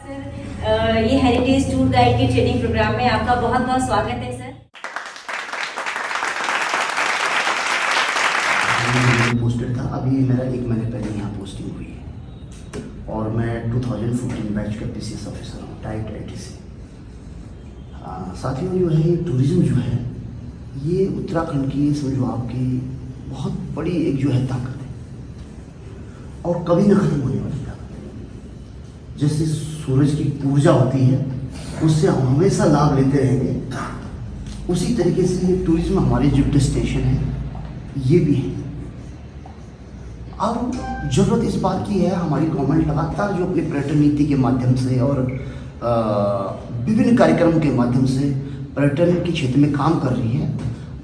Sir ये heritage tour guide के training programme में आपका बहुत बहुत स्वागत है सर। पोस्टेड था, अभी मेरा 1 महीने पहले यहाँ पोस्टिंग हुई है और मैं 2014 बैच का पीसीएस ऑफिसर हूँ टाइप एटीसी। साथियों जो है टूरिज्म जो है ये उत्तराखंड की समझो आपकी बहुत बड़ी एक जो है ताकत है और कभी ना ख़त्म होने वाली ताकत है। जैसे सूरज की ऊर्जा होती है उससे हम हमेशा लाभ लेते रहेंगे, उसी तरीके से ये टूरिज्म हमारे जो डेस्टिनेशन है ये भी है। अब ज़रूरत इस बात की है, हमारी गवर्नमेंट लगातार जो अपनी पर्यटन नीति के माध्यम से और विभिन्न कार्यक्रमों के माध्यम से पर्यटन के क्षेत्र में काम कर रही है,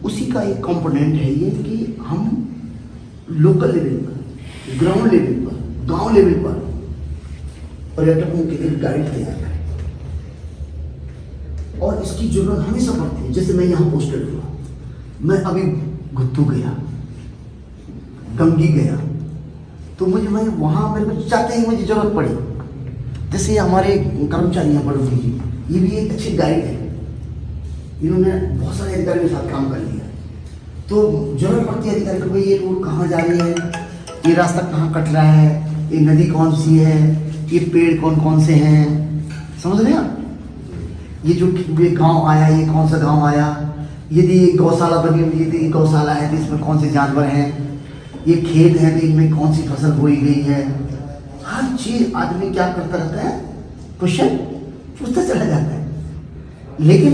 उसी का एक कंपोनेंट है ये कि हम लोकल लेवल पर, ग्राउंड लेवल पर, गांव लेवल पर पर्यटकों के लिए गाइड तैयार करें। और इसकी जरूरत हमेशा पड़ती है। जैसे मैं यहाँ पोस्टेड हुआ, मैं अभी गुत्तू गया, गंगी गया, तो मैं वहाँ मेरे को जाते ही मुझे ज़रूरत पड़ी। जैसे हमारे कर्मचारी हैं बड़ोदी जी, ये भी एक अच्छे गाइड है, इन्होंने बहुत सारे अधिकारियों के साथ काम कर लिया। तो जरूरत पड़ती है अधिकारी को, भाई ये रोड कहाँ जा रही है, ये रास्ता कहाँ कट रहा है, ये नदी कौन सी है, ये पेड़ कौन कौन से हैं, समझ रहे हैं आप? ये जो ये गाँव आया, ये कौन सा गाँव आया, यदि ये गौशाला बनी हुई है, ये गौशाला है तो इसमें कौन से जानवर हैं, ये खेत है तो इनमें कौन सी फसल बोई गई है। हर चीज आदमी क्या करता रहता है, क्वेश्चन पूछता चला जाता है। लेकिन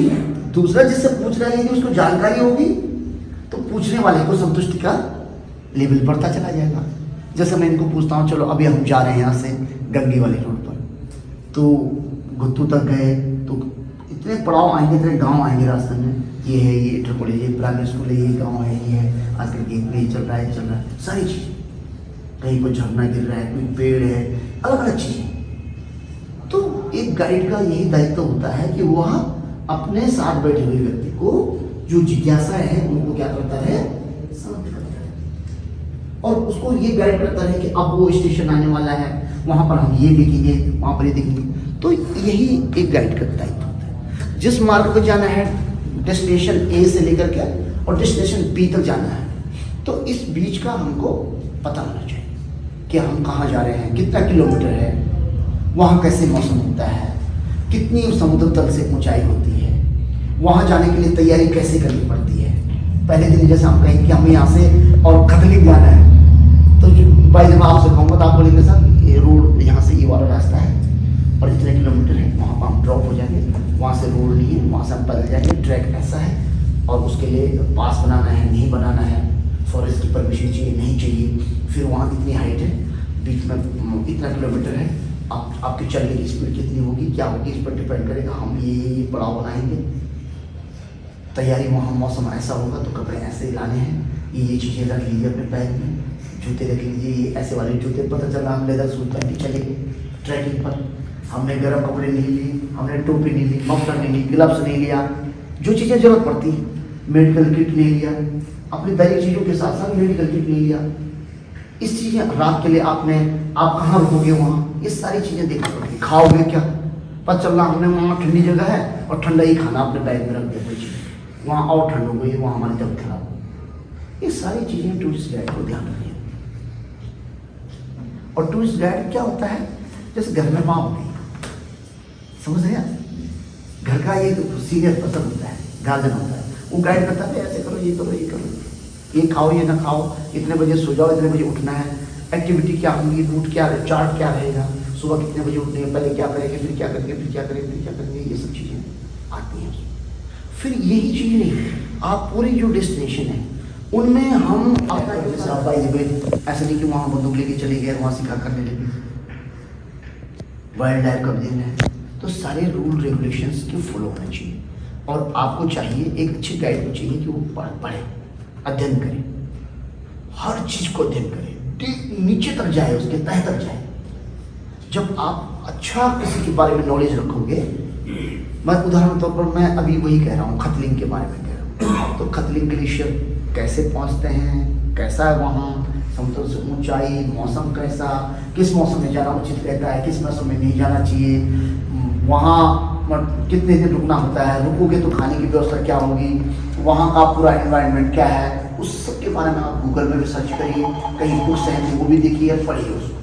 दूसरा जिससे पूछ रहा है यदि उसको जानकारी होगी तो पूछने वाले को संतुष्टि का लेवल बढ़ता चला जाएगा। जैसे मैं इनको पूछता हूँ, चलो अभी हम जा रहे हैं यहाँ से गंगी वाली रोड पर, तो गुत्तू तक गए तो इतने पड़ाव आएंगे, इतने गाँव आएंगे रास्ते में, ये है, ये इंटर कॉलेज है, प्राइमरी स्कूल है, ये गाँव है, ये है, आजकल गेट में चल रहा है, सारी चीज़ें, कहीं पर झरना गिर रहा है, कोई पेड़ है, अलग अलग चीज़ें। तो एक गाइड का यही दायित्व होता है कि वह अपने साथ बैठे हुए व्यक्ति को जो जिज्ञासा है उनको क्या करता है, शांत करता है और उसको ये गाइड करता है कि अब वो स्टेशन आने वाला है, वहाँ पर हम ये देखेंगे, वहाँ पर ये देखेंगे। तो यही एक गाइड का दायित्व होता है। जिस मार्ग पर जाना है, डेस्टिनेशन ए से लेकर के और डेस्टिनेशन बी तक जाना है, तो इस बीच का हमको पता होना चाहिए कि हम कहाँ जा रहे हैं, कितना किलोमीटर है, वहाँ कैसे मौसम होता है, कितनी समुद्र तल से ऊंचाई होती है, वहाँ जाने के लिए तैयारी कैसे करनी पड़ती है। पहले दिन जैसे हम कहें कि हमें यहाँ से और खतली जाना है, तो भाई जब आपसे कहूँगा तो आप बोलेंगे सर ये रोड यहाँ से ये वाला रास्ता है और इतने किलोमीटर है, वहाँ पर हम ड्रॉप हो जाएंगे, वहाँ से रोड नहीं है, वहाँ से हम पैदल जाएंगे, ट्रैक ऐसा है और उसके लिए पास बनाना है, नहीं बनाना है, फॉरेस्ट की परमिशन चाहिए, नहीं चाहिए, फिर वहाँ इतनी हाइट है, बीच में इतना किलोमीटर है, आपकी चलने की स्पीड कितनी होगी, क्या होगी, इस पर डिपेंड करेगा। हम ये पड़ाव बनाएंगे, तैयारी वहाँ मौसम ऐसा होगा तो कपड़े ऐसे ही लाने हैं, ये चीज़ें रख लीजिए अपने बैग में, जूते रख लीजिए, ये ऐसे वाले जूते, पता चला हम लेदर सूट पहन के चले ट्रैकिंग पर, हमने गर्म कपड़े नहीं लिए, हमने टोपी नहीं ली, मफलर नहीं ली, ग्लव्स नहीं लिया, जो चीज़ें जरूरत पड़ती है, मेडिकल किट नहीं लिया, अपनी दैनिक चीज़ों के साथ साथ मेडिकल किट नहीं लिया। इस चीज़ें रात के लिए आप कहाँ रुकोगे, वहाँ ये सारी चीज़ें देखना पड़ेगी। खाओगे क्या, पता चल रहा हमने वहाँ ठंडी जगह है और ठंडा ही खाना अपने बैग में रख दिया, कोई चीज़ वहाँ और ठंड हो गई, वहाँ हमारी तबीयत खराब हो। ये सारी चीज़ें टूरिस्ट गाइड को ध्यान रखिए। और टूरिस्ट गाइड क्या होता है, जैसे घर में माँ होती है, समझ रहे हैं, घर का ये सीनियर पर्सन होता है, गार्जियन होता है, वो गाइड करता है ऐसे करो, ये करो, ये करो, ये खाओ, ये ना खाओ, इतने बजे सो जाओ, इतने बजे उठना है, एक्टिविटी क्या होगी, रूट क्या, चार्ट क्या रहेगा, सुबह कितने बजे उठने हैं, पहले क्या करेंगे, फिर क्या करेंगे, फिर क्या करेंगे, फिर क्या करेंगे, ये सब चीज़ें आती हैं। फिर यही चीज़ नहीं, आप पूरी जो डेस्टिनेशन है उनमें हम ऐसे नहीं कि वहाँ बंदूक लेके चले गए, वहाँ शिकार करने लगे, वाइल्ड लाइफ कब्जे में है, तो सारे रूल रेगुलेशंस के फॉलो होने चाहिए। और आपको चाहिए एक अच्छी गाइड को चाहिए कि वो पढ़े, अध्ययन करे, हर चीज़ को अध्ययन करे, नीचे तक जाए, उसके तह तक जाए। जब आप अच्छा किसी के बारे में नॉलेज रखोगे, मैं उदाहरण तौर पर मैं अभी वही कह रहा हूँ, खतलिंग के बारे में कह रहा हूँ, तो खतलिंग ग्लेशियर कैसे पहुंचते हैं, कैसा है वहाँ, समुद्र से ऊंचाई, मौसम कैसा, किस मौसम में जाना उचित रहता है, किस मौसम में नहीं जाना चाहिए, वहाँ कितने दिन रुकना होता है, रुकोगे तो खाने की व्यवस्था क्या होगी, वहाँ का पूरा एनवायरनमेंट क्या है, उस सब के बारे में आप गूगल में भी सर्च करिए, कहीं बुक्स हैं तो वो भी देखिए और पढ़िए उसको।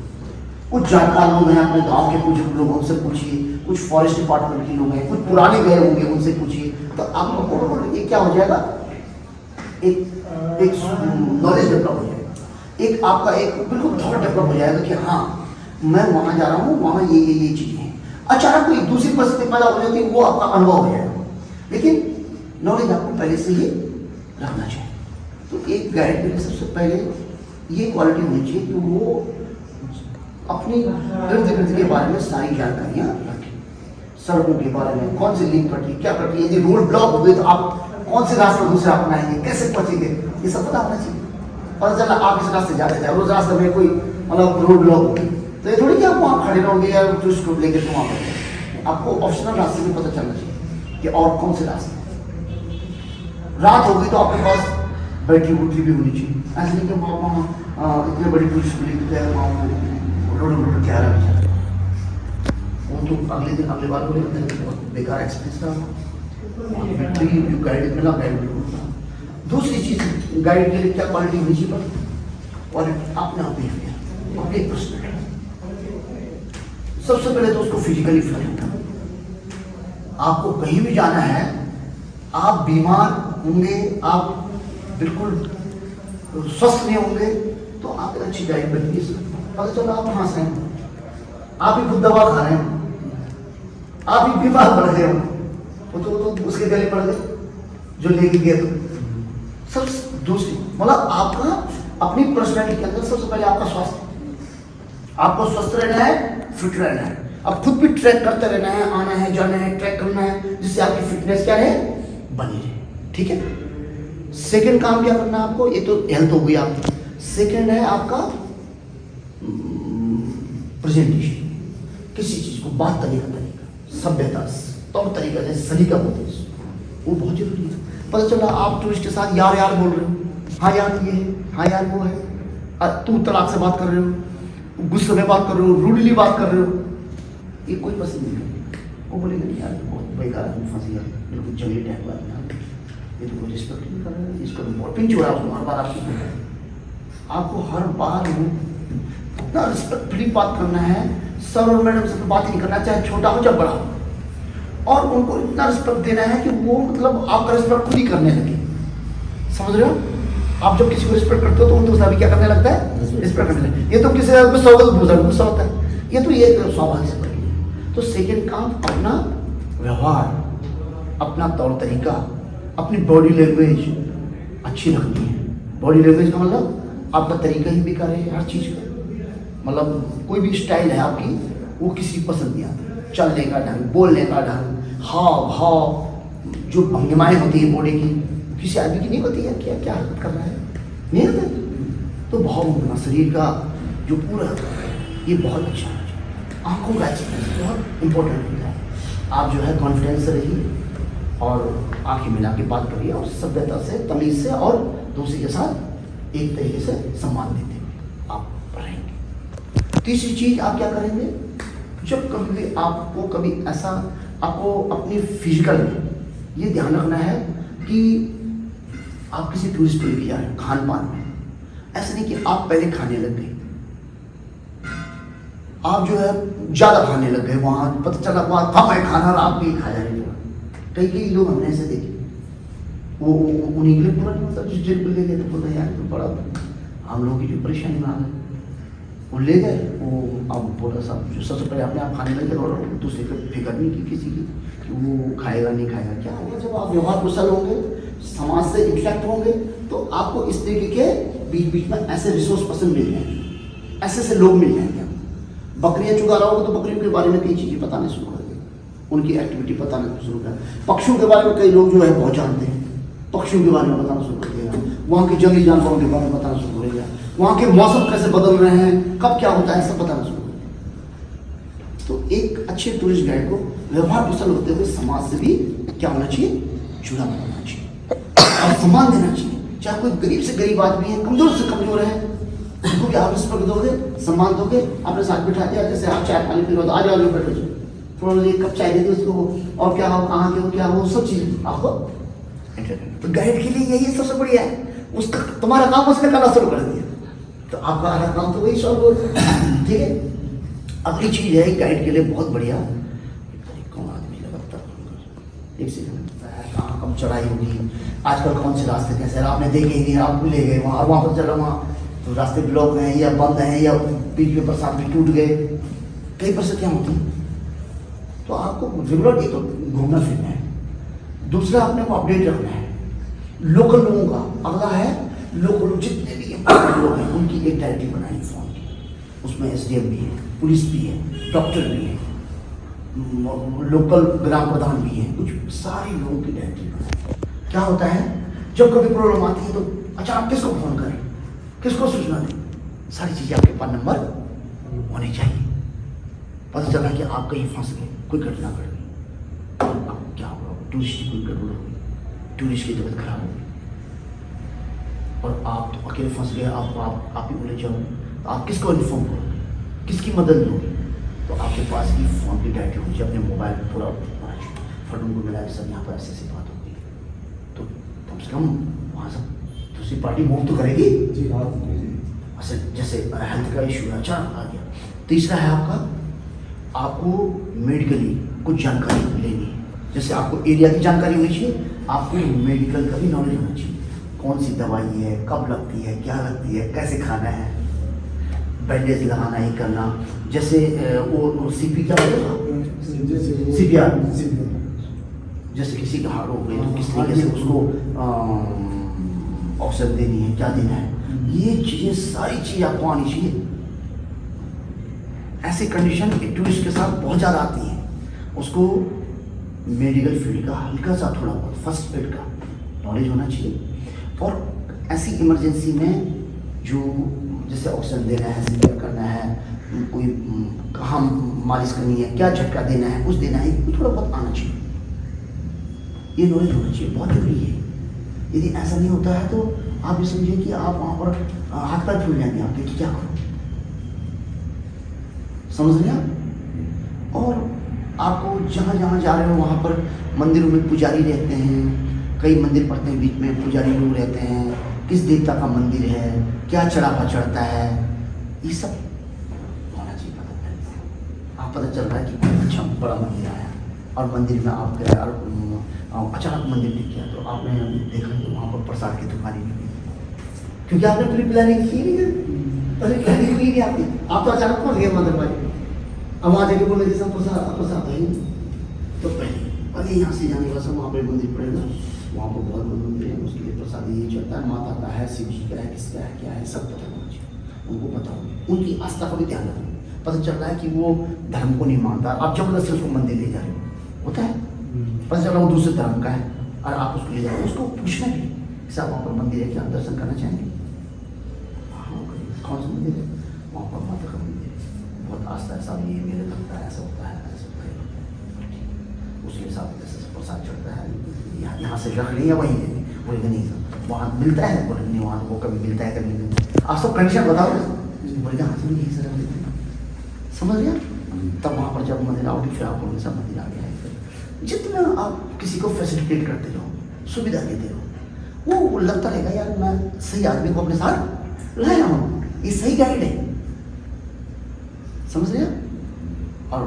कुछ जानकार लोग हैं अपने गांव के, कुछ लोगों से पूछिए, कुछ फॉरेस्ट डिपार्टमेंट के लोग हैं, कुछ पुराने गए होंगे उनसे पूछिए, तो आपको ये क्या हो जाएगा, एक नॉलेज डेवलप हो जाएगा, एक आपका एक बिल्कुल थॉट डेवलप हो जाएगा कि हाँ मैं वहाँ जा रहा हूँ, वहाँ ये चीज़ें हैं। अचानक कोई दूसरी परिस्थिति पैदा हो जाती है, वो आपका अनुभव हो जाएगा, लेकिन नॉलेज आपको पहले से ही रखना चाहिए। तो एक गाइड के लिए सबसे पहले ये क्वालिटी होनी चाहिए कि वो अपनी इर्द गिर्द के बारे में सारी जानकारियाँ रखें, सड़कों के बारे में, कौन सी लिंक कटी, क्या कटी, यदि रोड ब्लॉक हो गई तो आप कौन से रास्ते दूसरे अपनाएंगे, कैसे पहुँचेंगे, ये सब पता होना चाहिए। और चला आप इस रास्ते जाते जाए, उस रास्ते में कोई मतलब रोड ब्लॉक हो गई तो ये थोड़ी कि आप वहाँ खड़े रहोगे या टूरिस्ट रूट लेके तो वहाँ पर आपको ऑप्शनल रास्ते भी पता चलना चाहिए कि और कौन से रास्ते। रात होगी तो आपके पास बैटरी वूटरी भी होनी चाहिए, ऐसे नहीं कि वहाँ इतने बड़ी टूरिस्ट प्लेस है वहाँ रोड क्या रहा है, वो तो अगले दिन अगले बार बोले बहुत बेकार एक्सपीरियंस रहा, बैटरी जो गाइड मिला गाइड मिला। दूसरी चीज़ गाइड के लिए क्या क्वालिटी होनी चाहिए, क्वालिटी अपने आप बिहेवियर, अपनी पर्सनैलिटी। सबसे पहले तो उसको फिजिकली फिट करना, आपको कहीं भी जाना है, आप बीमार होंगे, आप बिल्कुल स्वस्थ नहीं होंगे तो आप एक अच्छी डाइट बनेगी, पता चलो आप हंस रहे हैं, आप ही खुद दवा खा रहे हैं, आप ही बीमार पड़ गए हो, वो तो उसके गले पड़ गए जो लेके गए तो सब। दूसरी मतलब आपका अपनी पर्सनैलिटी के अंदर सबसे पहले आपका स्वास्थ्य, आपको स्वस्थ रहना है, फिट रहना है, अब खुद भी ट्रैक करते रहना है, आना है जाना है, ट्रैक करना है, जिससे आपकी फिटनेस क्या है बनी रहे, ठीक है। सेकंड काम क्या करना है आपको, ये तो हेल्थ हो गई आपकी, सेकंड है आपका प्रेजेंटेशन, किसी चीज को बात करने का तरीका, सभ्यता, तौर तरीका, जैसे सलीका बोलते हैं वो बहुत जरूरी है। पता चला आप टूरिस्ट के साथ यार यार बोल रहे हो, हाँ यार ये है, हाँ यार वो है, तू तलाक से बात कर रहे हो, गुस्से में बात कर रहे हो, रूडली बात कर रहे हो, ये कोई पसंद नहीं है। वो बोलेगा नहीं यार बहुत बेकार आदमी फंस गया, बिल्कुल जंगली टाइप का आदमी, ये तो कोई रिस्पेक्ट नहीं कर रहा है, इसको बहुत पिंच हो रहा है, उसको हर बार आपको हर बार इतना रिस्पेक्टफुली बात करना है, सर और मैडम से बात नहीं करना, चाहे छोटा हो चाहे बड़ा हो, और उनको इतना रिस्पेक्ट देना है कि वो मतलब आपका रिस्पेक्ट खुद ही करने लगे, समझ रहे हो। आप जब किसी को रिस्पेक्ट करते हो तो दूसरा भी क्या करने लगता है, रिस्पेक्ट करने लगता है। ये तो किसी का गुस्सा होगा तो दूसरा गुस्सा होता है, ये तो ये स्वाभाविक से है। तो सेकेंड काम अपना व्यवहार, अपना तौर तरीका, अपनी बॉडी लैंग्वेज अच्छी रखनी है। बॉडी लैंग्वेज का मतलब आपका तरीका ही बेकार है हर चीज़ का, मतलब कोई भी स्टाइल है आपकी वो किसी को पसंद नहीं आता, चलने का ढंग, बोलने का ढंग, हाव भाव, जो भंगिमाएं होती है बॉडी की, किसी आदमी की नहीं होती है, क्या क्या हरकत कर रहा है नहीं होता। तो भाव होना, शरीर का जो पूरा ये बहुत अच्छा है। आंखों का एक्सप्रेशन बहुत इंपॉर्टेंट होता है। आप जो है कॉन्फिडेंस से रहिए और आंखें मिला के बात करिए और सभ्यता से, तमीज से और दूसरे के साथ एक तरीके से सम्मान देते हुए आप रहेंगे। तीसरी चीज आप क्या करेंगे, जब कभी भी आपको कभी ऐसा आपको अपनी फिजिकल में ये ध्यान रखना है कि आप किसी टूरिस्ट को लेके जा रहे हैं, खान पान में ऐसा नहीं कि आप पहले खाने लग गए, आप जो है ज्यादा खाने लग गए, वहां पता चला वहां कम है खाना और आप भी खा जा रहे हो। कई लोग हमने ऐसे देखे, वो उन्हीं के लिए पूरा मतलब जिस जेल को ले गए तो बोलते यार तो बड़ा हम लोगों की जो परेशानी में आ गए, वो ले गए, वो अब बोला साहब जो सबसे पहले अपने आप खाने लगे और दूसरे को फिक्र नहीं की किसी की कि वो खाएगा नहीं खाएगा। क्या होगा जब आप व्यवहार कुशल होंगे, समाज से इंटरेक्ट होंगे, तो आपको इस तरीके के बीच बीच में ऐसे रिसोर्स पर्सन मिल जाएंगे, ऐसे लोग मिल जाएंगे। बकरियां चुगा रहा होगा तो बकरियों के बारे में कई चीज़ें बताना शुरू कर देंगे, उनकी एक्टिविटी बताना शुरू कर। पक्षियों के बारे में कई लोग जो है बहुत जानते हैं, पक्षियों के बारे में बताना शुरू कर देगा, वहाँ के जंगली जानवरों के बारे में बताना शुरू करेगा, वहाँ के मौसम कैसे बदल रहे हैं, कब क्या होता है, सब बताना शुरू कर देगा। तो एक अच्छे टूरिस्ट गाइड को व्यवहार कुशल होते हुए समाज से भी क्या होना चाहिए, जुड़ा होना चाहिए। सम्मान देना चाहिए। चाहे कोई गरीब से गरीब आदमी है, कमजोर से कमजोर है, उसको भी आप रिस्पेक्ट दोगे, सम्मान दोगे, अपने साथ बिठा दिया। जैसे आप चाय पानी पी लो तो आ जाओ, बैठो जी, थोड़ा एक कप चाय दे दो उसको, और क्या हो, कहाँ के हो, क्या हो, सब चीज आपको। तो गाइड के लिए यही सबसे बढ़िया है। उसका तुम्हारा काम उसने करना शुरू कर दिया, तो आपका आधा काम तो वही सॉल्व हो गया। ठीक है। अगली चीज है गाइड के लिए बहुत बढ़िया, कौन आदमी लगता है, एक सेकंड, कहाँ कम चढ़ाई होगी, आजकल कौन से रास्ते कैसे, आपने देखे ही नहीं, आप भूले गए वहाँ पर चलो, वहाँ तो रास्ते ब्लॉक हैं या बंद हैं या बीच में बरसात में टूट गए, कई परिस्थितियाँ होती हैं। तो आपको रेगुलर एक तो घूमना फिरना है, दूसरा अपने को अपडेट रखना है लोकल लोगों का। अगला है लोकल जितने भी लोग हैं उनकी एक डायरेक्टरी बनाई फोन की, उसमें SDM भी है, पुलिस भी है, डॉक्टर भी है, लोकल ग्राम प्रधान भी है, कुछ सारे लोगों की डायरेक्टरी बनाई। क्या होता है जब कभी प्रॉब्लम आती है तो अच्छा आप किसको फोन करें, किसको सूचना दें, सारी चीजें आपके पास नंबर होने चाहिए। पता चला कि आप कहीं फंस गए, कोई घटना घट गई, अब क्या होगा, टूरिस्ट की कोई गड़बड़ होगी, टूरिस्ट की तबीयत खराब होगी और आप तो अकेले फंस गए, आप ही बोले जाओ, तो आप किसको इन्फॉर्म करोगे, किसकी मदद लोगे? तो आपके पास ही फोन की डायरेक्टरी होनी चाहिए, अपने मोबाइल में पूरा फटून को मिला के सब यहाँ पर ऐसी ऐसी बात होगी, तो कम से कम वहाँ से दूसरी पार्टी मूव तो करेगी जी। हाँ, अच्छा जैसे हेल्थ का इशू है, अच्छा आ गया। तीसरा है आपको मेडिकली कुछ जानकारी लेनी है, जैसे आपको एरिया की जानकारी होनी चाहिए, आपको मेडिकल का भी नॉलेज होना चाहिए, कौन सी दवाई है, कब लगती है, क्या लगती है, कैसे खाना है, बैंडेज लगाना ही करना, जैसे वो CP क्या होगा, CPR, जैसे किसी का हार्ट हो गई तो किस तरीके से उसको ऑक्सीजन देनी है, क्या देना है, ये चीजें सारी चीज आपको आनी चाहिए। ऐसे कंडीशन टूरिस्ट के साथ बहुत ज़्यादा आती हैं, उसको मेडिकल फील्ड का हल्का सा थोड़ा बहुत फर्स्ट एड का नॉलेज होना चाहिए। और ऐसी इमरजेंसी में जो जैसे ऑक्सीजन देना है, CPR करना है, कोई कहाँ मालिश करनी है, क्या झटका देना है, कुछ देना है, थोड़ा बहुत आना चाहिए, ये नॉलेज होना चाहिए, बहुत जरूरी है। यदि ऐसा नहीं होता है तो आप ये समझिए कि आप वहाँ पर हाथ पैर फूल जाएंगे आपके कि क्या करो, समझ रहे आप? और आपको जहाँ जहाँ जा रहे हो वहाँ पर मंदिरों में पुजारी रहते हैं, कई मंदिर पड़ते हैं, बीच में पुजारी लोग रहते हैं, किस देवता का मंदिर है, क्या चढ़ावा चढ़ता है, ये सब होना चाहिए पता। आप पता चल रहा है कि अच्छा बड़ा मंदिर आया और मंदिर में आप गए और अचानक मंदिर दिख गया, तो आपने देखा कि वहाँ पर प्रसाद की दुकानें लगी, क्योंकि आपने प्री प्लानिंग की नहीं है, पहले प्लानिंग हुई नहीं आपकी, आप तो अचानक पहुँच गए मंदिर में, अब वहाँ जाके बोले जैसा प्रसाद है, तो पहले यहाँ से जाने का सब वहाँ पर मंदिर पड़ेगा, वहाँ पर बहुत बड़े मंदिर है, उसके लिए प्रसाद ये चलता है, माता का है, शिव जी का है, किसका है, क्या है, सब पता होना चाहिए, उनको पता होगा, उनकी आस्था का भी ध्यान रखना। पता चल रहा है कि वो धर्म को नहीं मानता, आप जबरदस्ती उसको मंदिर ले जा रहे हो, होता है, पता चल रहा वो दूसरे धर्म का है और आप उसको ले जा रहे हो, उसको पूछना भी कि वहाँ पर मंदिर है, क्या आप दर्शन करना चाहेंगे? हाँ, कौन सा मंदिर है? वहाँ पर माता का मंदिर है, बहुत आस्था है साहब, ये मेरे लगता है, ऐसा होता है, ऐसा होता है, उसके हिसाब से प्रसाद चढ़ता है, यहाँ से रख लें या वहीं ले लें, बोलेगा नहीं सर वहाँ मिलता है, बोले नहीं वहाँ वो कभी मिलता है कभी नहीं मिलता, आप सब कंडीशन बताओ, बोलेगा हाँ चलो यहीं से रख लेते हैं, समझ गया? तब वहाँ पर जब मंदिर आओगे फिर आप बोलेंगे सब मंदिर आ गया है। जितना आप किसी को फैसिलिटेट करते रहो, सुविधा देते रहो, वो लगता रहेगा यार मैं सही आदमी को अपने साथ लाया हूँ, ये सही गाइड है, समझ रहे? और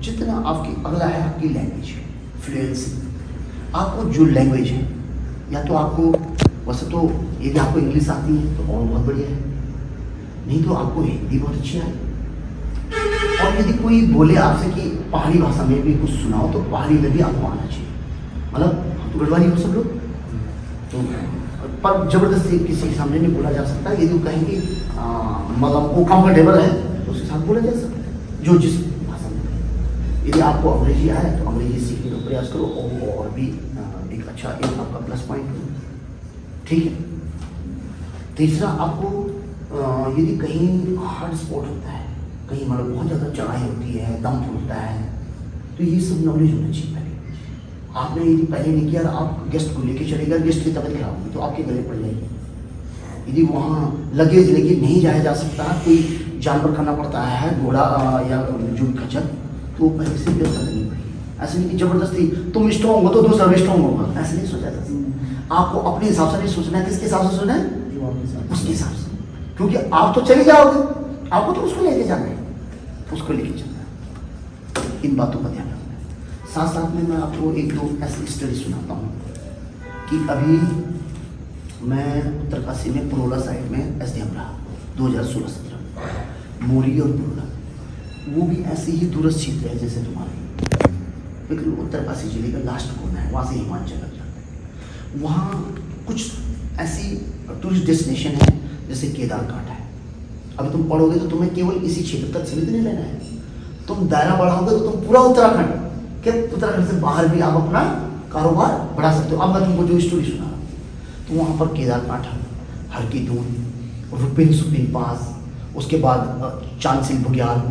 जितना आपकी अगला है आपकी लैंग्वेज फ्लुएंसी, आपको जो लैंग्वेज है, या तो आपको वैसे तो यदि आपको इंग्लिश आती है तो और बहुत बढ़िया है, नहीं तो आपको हिंदी बहुत अच्छी है, और यदि कोई बोले आपसे कि पहाड़ी भाषा में भी कुछ सुनाओ तो पहाड़ी में भी आपको आना चाहिए, मतलब हम तो गढ़वाली हो सब लोग, तो पर जबरदस्ती किसी के सामने नहीं बोला जा सकता, यदि वो कहेंगे मतलब वो कंफर्टेबल है तो उसके साथ बोला जा सकता है, जो जिस भाषा में। यदि आपको अंग्रेजी आए तो अंग्रेजी सीखने का प्रयास करो, और भी एक अच्छा एक आपका प्लस पॉइंट हो, ठीक है। तीसरा आपको यदि कहीं हार्ड स्पॉट होता है, कहीं मतलब बहुत ज़्यादा चढ़ाई होती है, दम होता है, तो ये सब नॉलेज होना चाहिए पहले, आपने यदि पहले नहीं किया और आप गेस्ट को लेके चले गए, गेस्ट की तबीयत खराब हुई तो आपके गले पड़ जाएगी। यदि वहाँ लगेज लेके नहीं जाया जा सकता, कोई जानवर करना पड़ता है, घोड़ा या जो खच्चर, तो पहले से व्यवस्था करनी पड़ेगी। ऐसे नहीं कि जबरदस्ती तुम स्ट्रॉन्ग हो तो दूसरा भी स्ट्रॉन्ग होगा, ऐसे नहीं सोचा जा। आपको अपने हिसाब से नहीं सोचना है, किसके हिसाब से सोचना है? उसके हिसाब से, क्योंकि आप तो चले जाओगे, आपको तो उसको लेके जाना है, उसको लेके चलना है। इन बातों का ध्यान रखना है। साथ साथ में मैं आपको एक दो ऐसी स्टडी सुनाता हूँ कि अभी मैं उत्तरकाशी में पुरोला साइड में SDM रहा 2016-17, मोरी और पुरोला, वो भी ऐसे ही दूरस्थ क्षेत्र है जैसे तुम्हारे, लेकिन उत्तरकाशी जिले का लास्ट कोना है, वहाँ से हिमाचल लग जाता है। वहाँ कुछ ऐसी टूरिस्ट डेस्टिनेशन है जैसे केदारघाट है। अभी तुम पढ़ोगे तो तुम्हें केवल इसी क्षेत्र तक सीमित नहीं रहना है, तुम दायरा बढ़ाओगे तो तुम पूरा उत्तराखंड के, उत्तराखंड से बाहर भी आप अपना कारोबार बढ़ा सकते हो। अब मैं तुमको जो स्टोरी सुना रहा हूँ, तो वहाँ पर केदारघाट है, हर की दून, रुपिन सुपिन पास, उसके बाद चांदसिल बुग्याल,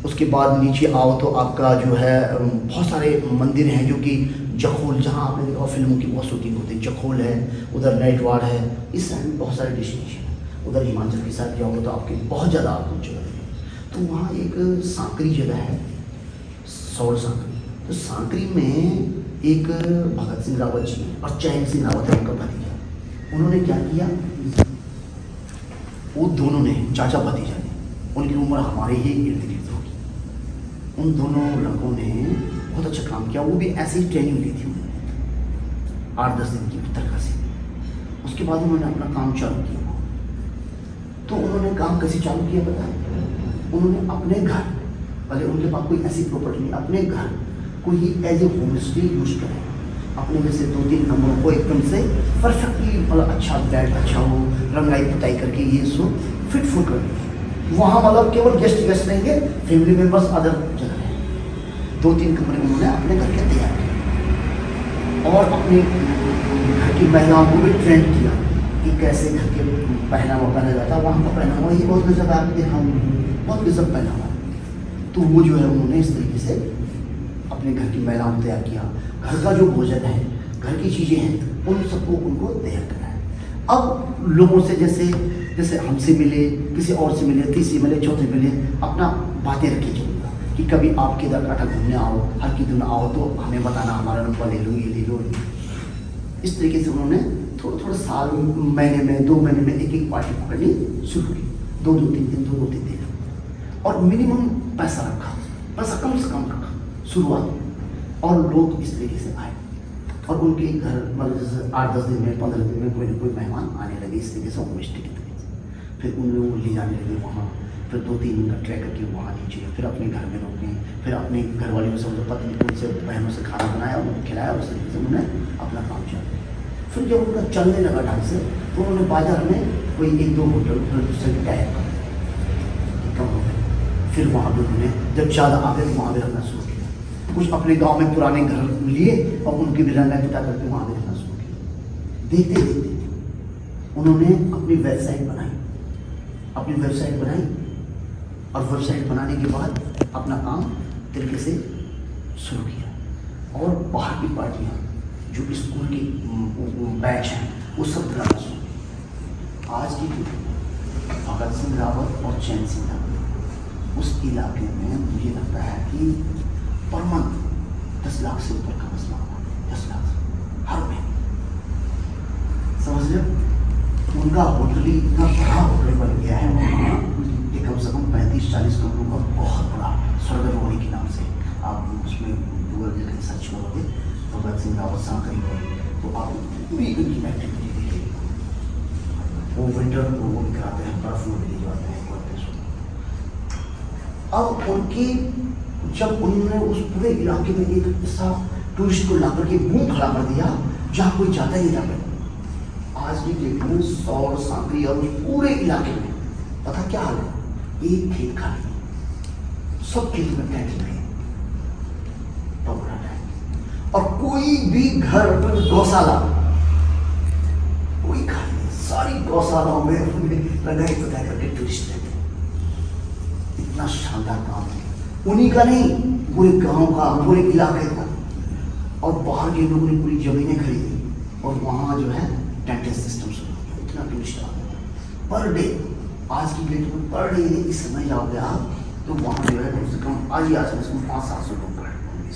उसके बाद नीचे आओ तो आपका जो है बहुत सारे मंदिर हैं, जो कि जखोल, जहाँ आपने देखा फिल्मों की बहुत शूटिंग होती है, जखोल है, उधर नाइटवाड़ है, इस साइड में बहुत सारे डेस्टिनेशन है। उधर हिमाचल की साइड जाओगे तो आपके बहुत ज़्यादा आपको जगह है। तो वहाँ एक सांकरी जगह है, सौर सांकरी। तो सांकरी में एक भगत सिंह रावत जी और चैन सिंह रावत है, उनका भतीजा। उन्होंने क्या किया, वो दोनों ने, चाचा भतीजा ने, उनकी उम्र हमारे ही इर्द गिर्द होगी, उन दोनों लड़कों ने बहुत अच्छा काम किया। वो भी ऐसी ही ट्रेनिंग ली थी उन्होंने 8-10 दिन की उत्तरकाशी में। उसके बाद उन्होंने अपना काम चालू किया। तो उन्होंने काम कैसे चालू किया पता है? उन्होंने अपने घर, पहले उनके पास कोई ऐसी प्रॉपर्टी नहीं, अपने घर को ही as a home stay use करें। अपने में से 2-3 कमरों को एकदम से परफेक्टली, मतलब अच्छा बेड अच्छा हो, रंगाई पुताई करके ये सो फिट फुट कर, वहाँ मतलब केवल गेस्ट रहेंगे, फैमिली मेम्बर्स अदर जगह है। 2-3 कमरे उन्होंने अपने घर के तैयार किए और अपने घर की महिलाओं को भी ट्रेंड किया कि कैसे घर के पहनावा पहना जाता है। वहाँ का पहनावा ही बहुत गजब, आपने देखा बहुत गजब पहनावा। तो वो जो है उन्होंने इस तरीके से अपने घर की महिलाओं को तैयार किया। घर का जो भोजन है, घर की चीज़ें हैं, उन सबको उनको तैयार करना है। अब लोगों से जैसे हमसे मिले, किसी और से मिले, तीसरे मिले, चौथे मिले, अपना बातें रखी चलूँगा कि कभी आप केदारघाट घूमने आओ, हर की दिन आओ तो हमें बताना, हमारा नंबर ले लो, ये ले लो। इस तरीके से उन्होंने थोड़ा साल, महीने में, 2 महीने में एक पार्टी पकड़नी शुरू की, 2-3 दिन, और मिनिमम पैसा रखा, पैसा कम से कम रखा शुरुआत, और लोग इस तरीके से आए और उनके घर मतलब जैसे 8-10 दिन में, 15 दिन में कोई ना कोई मेहमान आने लगे, इस तरीके से होम स्टे की तरीके से। फिर उन्हें वो ले जाने लगे वहाँ, फिर 2-3 दिन का ट्रैक करके वहाँ नीचे, फिर अपने घर में रोके, फिर अपने घर वाले को सब पत्नी से, बहनों से खाना बनाया, उनको खिलाया, उस तरीके से उन्होंने अपना काम चालू। फिर जब उनका चलने लगा ढंग से, तो उन्होंने बाजार में कोई 1-2 होटल से टाइप कम हो गए। फिर वहाँ पर उन्होंने जब ज़्यादा आ गए तो वहाँ भी रहना शुरू किया। कुछ अपने गांव में पुराने घर लिए और उनकी भी रंगाई पिटा करके वहाँ भी रहना शुरू किया। देखते देखते उन्होंने अपनी वेबसाइट बनाई, और वेबसाइट बनाने के बाद अपना काम तरीके से शुरू किया। और बाहर की पार्टियाँ, जो स्कूल की बैच हैं, वो सब बुलाना शुरू किया। आज की भगत सिंह रावत और चैन सिंह रावत उस इलाके में, मुझे लगता है कि पर मंथ 10 लाख से ऊपर का मसला हुआ, 10 लाख हर महीने, समझ लो। उनका होटल ही इतना बड़ा होटल बन गया है वहाँ कि कम से कम 35-40 करोड़ का बहुत बड़ा स्वर्गरोही के नाम से, आप उसमें गूगल में सर्च करोगे भगत सिंह रावत सांकरी में, तो आप पूरी उनकी एक्टिविटी देखिए। वो विंटर वो भी कराते हैं, बर्फ में भी ले जाते हैं। अब उनकी, जब उन्होंने उस पूरे इलाके में एक ऐसा टूरिस्ट को ला करके मुंह खड़ा कर दिया जहाँ कोई जाता ही था। आज की डेट में सौर सांकरी और पूरे इलाके में पता क्या हाल है, एक खेत खाली, सब खेत में टैंक लगे, और कोई भी घर पर गौशाला कोई खाली नहीं, सारी गौशालाओं में लगाई पता करके टूरिस्ट रहते। इतना शानदार काम है, उन्हीं का नहीं, पूरे गांव का, पूरे इलाके का। और बाहर के लोगों ने पूरी ज़मीनें खरीदी और वहाँ जो है टेंट सिस्टम शुरू हो गया, इतना टूरिस्ट आ गया पर डे। आज की डेट में पर डे इस समय जाओगे आप तो वहाँ जो है कम से कम आज ही आज में 500-700 लोग बैठे होंगे,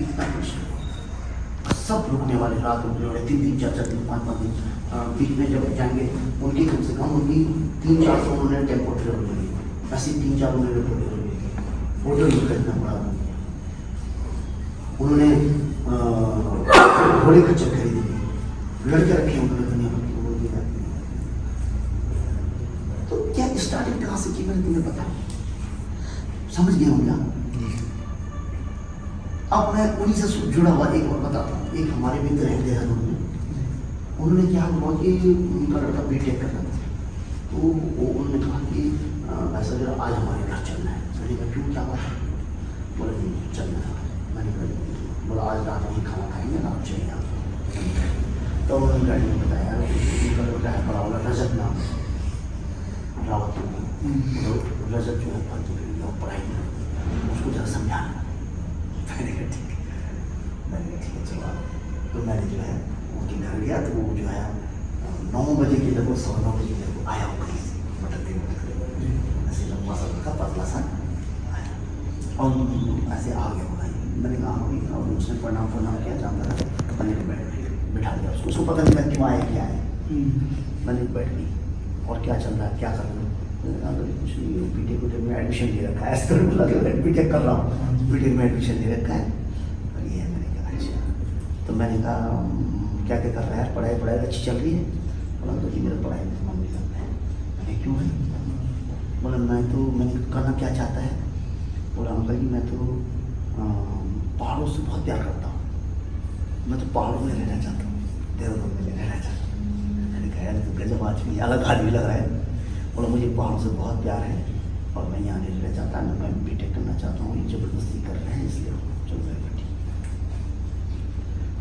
इतना टूरिस्ट। सब रुकने वाले, रात रुकने वाले, 3-3, 4-4 दिन, 5-5 दिन। बीच में जब जाएंगे उनकी कम से कम उनकी 300-400 उन्होंने टेम्पो ट्रेवल करी, ऐसे 3-4 उन्होंने होटल भी खरीदना पड़ा उन्होंने, घोड़े खच्चर खरीदे, लड़के रखे उन्होंने दुनिया भर की वो दिया। तो क्या स्टार्टिंग कहाँ से की मैंने तुम्हें पता, समझ गया हूँ ना। अब मैं उन्हीं से जुड़ा हुआ एक और बताता हूँ। एक हमारे मित्र हैं देहरादून में, उन्होंने क्या हुआ कि उनका लड़का बीटेक कर रहा था, तो उन्होंने कहा कि ऐसा जरा आज हमारे घर चलना है। मैंने कहा क्यों, क्या बात है? बोला नहीं चलना है। मैंने कहा बोला आज रात में खाना खाएंगे ना, आप चलिए आप। तो उन्होंने गाड़ी में बताया उनका लड़का है बड़ा वाला रजत नाम रावत, रजत जो है फालतू के पढ़ाई में उसको जरा समझाना। मैंने कहा ठीक है, मैंने कहा ठीक है चलो। तो मैंने जो है उनके घर गया तो वो जो है 9 बजे के लगभग 9:15 बजे मेरे को आया हो कहीं से भटकते ऐसे लंबा सा लड़का पतला सा आया और ऐसे आ गया होगा। मैंने कहा उसने प्रणाम किया, जानता था। मैंने बैठा दिया उसको पता नहीं मैं क्यों आया क्या है। मैंने बैठ गई और क्या चल रहा है, क्या कर रहा हूँ, कुछ नहीं, बीटेक में एडमिशन ले रखा है। ऐसे बोला बीटेक कर रहा हूँ, बीटेक में एडमिशन ले रखा है और ये है। मैंने कहा अच्छा। तो मैंने कहा क्या क्या कर रहा है, पढ़ाई अच्छी चल रही है? बोला तो जी मेरा पढ़ाई में मन नहीं लगता है। मैंने क्यों है? बोला मैंने करना क्या चाहता है? बोला अंकल जी मैं तो पहाड़ों से बहुत प्यार करता हूँ, मैं तो पहाड़ों में रहना चाहता हूँ, देहरादून में रहना चाहता हूँ। मैंने कहा यार तो गजब आदमी, अलग आदमी लग रहा है। बोला मुझे पहाड़ों से बहुत प्यार है और मैं यहाँ नहीं रहना चाहता, मैं बीटेक करना चाहता हूँ, ये ज़बरदस्ती कर रहे हैं इसलिए चल रहा है ठीक।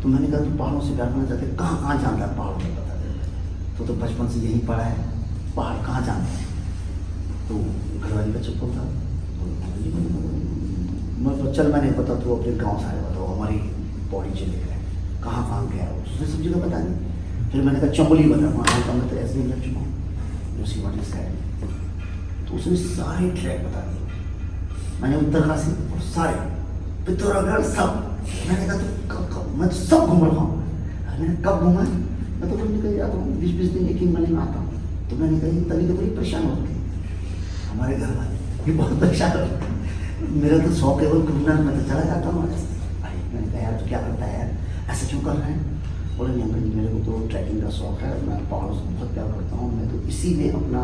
तो मैंने कहा तू पहाड़ों से प्यार करना चाहते, कहाँ जानता है पहाड़ों में, बता दे। तो बचपन से यही पढ़ा है, पहाड़ कहाँ जानता है? तो घरवाली का चुप था। मैं तो चल मैंने पता तो अपने गांव से आया बताओ, हमारी पौड़ी चले गए, कहाँ गया उसने सब जगह पता नहीं। फिर मैंने कहा चमोली बता, वहाँ का मैं तो ऐसे ही लग चुका हूँ जो सीवाड़ी साइड। तो उसने सारे ट्रैक बता दिए। मैंने उत्तरकाशी और सारे पिथौरागढ़ सब, मैंने कहा तो मैं तो सब घूम रहा हूँ। मैंने कब घूमा? मैं तो निकल जाता हूँ 20-20 दिन, 1 महीने में आता हूँ। तो मैंने कहा तभी तो बड़ी परेशान होती हमारे घर वाले, ये बहुत परेशान होते। मेरा तो शौक है वो घूमना, मैं तो चला जाता हूँ। मैंने कहा यार तो क्या करता है यार, ऐसा क्यों कर रहा है? बोले नहीं अंकल जी मेरे को तो ट्रैकिंग का शौक है, मैं पहाड़ों से बहुत प्यार करता हूँ, मैं तो इसी में अपना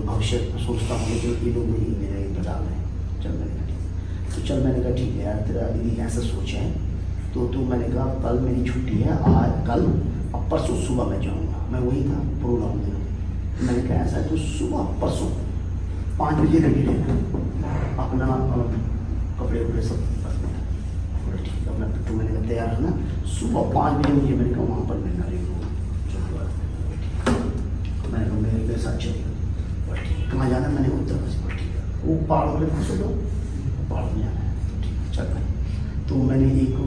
भविष्य सोचता हूँ, लेकिन ये लोग नहीं मेरे बता रहे हैं। चल मैंने कहा ठीक। तो चल मैंने कहा ठीक है यार तेरा यदि ऐसा सोच है तो मैंने कहा कल मेरी छुट्टी है, आज कल अब परसों सुबह मैं जाऊँगा। मैं वही था प्रोग्राम में। मैंने कहा ऐसा है तो सुबह परसों 5 बजे रेडी रहना, अपना कपड़े वपड़े सब ठीक है, अपना पिट्ठू मैंने कहा तैयार रहना, सुबह 5 बजे मुझे मैंने कहा वहाँ पर मिलना रही हो। मैंने कहा मेरे साथ चलिए। और ठीक कहाँ जाना? मैंने उत्तरकाशी पर ठीक है, वो पहाड़ों में खुश हो जाओ, पहाड़ों में जाना है ठीक है चल भाई। तो मैंने एक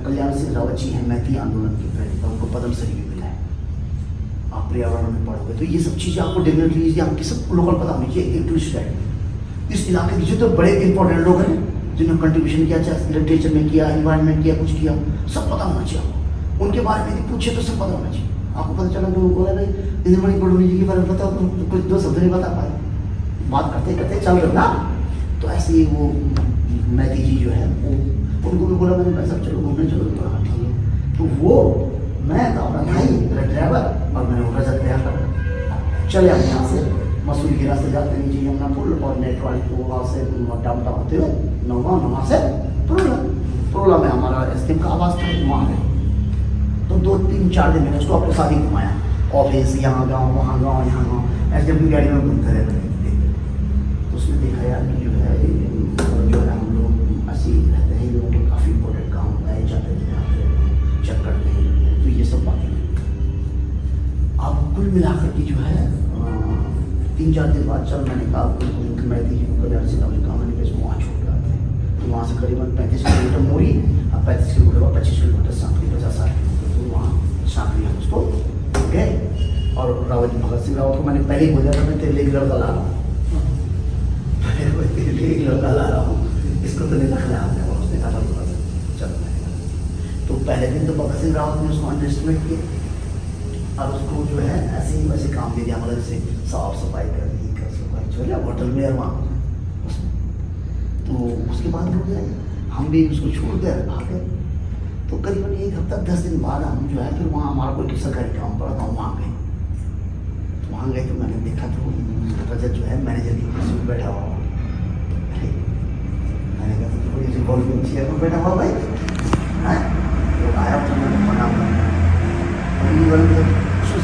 कल्याण सिंह रावत जी हैं, मैती आंदोलन के प्रेरित, उनको पद्मश्री भी मिला है। आप पर्यावरण में पढ़ोगे तो ये सब चीज़ें आपको डेफिनेटली आपकी सब लोकल पता होनी चाहिए। एक टूरिस्ट गाइड इस इलाके के जो तो बड़े इंपॉर्टेंट लोग हैं जिन्होंने कंट्रीब्यूशन किया, चाहे लिटरेचर में किया, इन्वायरमेंट किया, कुछ किया, सब पता होना चाहिए आपको। उनके बारे में यदि पूछे तो सब पता होना चाहिए आपको। पता चला तो बोला भाई इंद्रमणि पटौड़ी जी के बारे में बताओ, तो कुछ 2 शब्द नहीं बता पाए, बात करते करते चल रहे ना। तो ऐसे ही वो मैती जी जो है वो, उनको भी बोला मैंने भाई साहब चलो घूमने चलो, तो हाँ ठीक है। तो वो मैं था अपना भाई मेरा ड्राइवर और मैंने वो रजत तैयार कर चले हम यहाँ से मसूरी के रास्ते जाते नीचे यमुना पुल और नेट वाली को वहाँ से डामटा होते हुए नौवा से प्रोला में हमारा एसटीएम का आवास था, वहाँ गए। तो 2-3-4 दिन मैंने उसको अपने साथ ही घुमाया, ऑफिस यहाँ गाँव वहाँ गाँव यहाँ गाँव, ऐसे अपनी गाड़ी में घूमते रहते। तो उसने देखा यार कि जो है हम लोग ऐसे रहते हैं, लोगों को काफ़ी इंपॉर्टेंट काम आए जाते थे, चेक करते हैं, तो ये सब बातें। अब कुल मिलाकर की जो है 3-4 दिन बाद चल मैंने कहा मैती जी को कल्याण सिंह ने कहा मैंने इसको वहाँ छोड़ के आते हैं। तो वहाँ से करीबन 35 किलोमीटर मोरी और 35 किलोमीटर 25 किलोमीटर सांकली 50-60 किलोमीटर तो वहाँ सांकली हम उसको गए। और रावत भगत सिंह रावत को मैंने पहले ही बोला था मैं तेरे लिए एक लड़का ला रहा हूँ, तेरे लिए एक लड़का ला रहा हूँ, इसको तो नहीं रखना है आपने। और उसने कहा था चल तो पहले दिन तो भगत सिंह रावत ने उसको अंडरस्टिमेट किया और उसको जो है ऐसे ही वैसे काम दे दिया, मतलब जैसे साफ सफाई करनी कर सफाई चल होटल में वहाँ उसमें। तो उसके बाद हो गया हम भी उसको छोड़ गए भागे। तो करीबन 1 हफ्ता 10 दिन बाद हम जो है फिर वहाँ हमारा कोई सरकारी काम पड़ा था, वहाँ गए। तो वहाँ गए तो मैंने देखा तो रजत जो है मैनेजर की कुर्सी पर बैठा हुआ। अरे मैंने कहा तो थोड़ी सी बॉल की चेयर पर बैठा हुआ भाई है। तो आया तो मैंने बना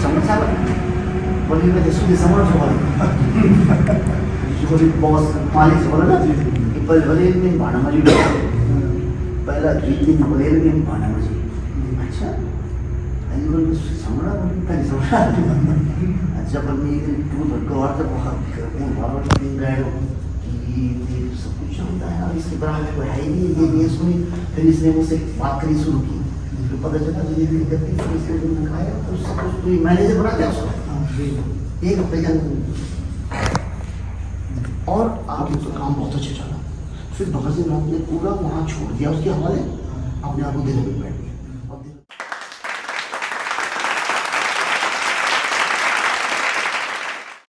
समझा बोली मैं सुधी समझ बोली बॉस मालिक से बोला ना कि पहले दिन भाड़ा मजी पहला 3 दिन बोले दिन भाड़ा मजी। अच्छा अरे बोल समझा बोली पहले समझा अच्छा पर मैं तू धक्का वार तो बहुत कौन बार दिन गए कि सब कुछ होता है और इसके बराबर कोई है ही नहीं। ये सुनी फिर इसने मुझसे बात करनी शुरू की, फिर पता चला जिंदगी करती फिर इसने जो दिखाया तो सब कुछ कोई मैनेजर बना दिया उसको 1 हफ्ते के अंदर। और आप उसका काम बहुत अच्छा चला। फिर भगत सिंह रावत ने पूरा वहाँ छोड़ दिया उसके हवाले, अपने आप को दिल्ली में बैठ गया।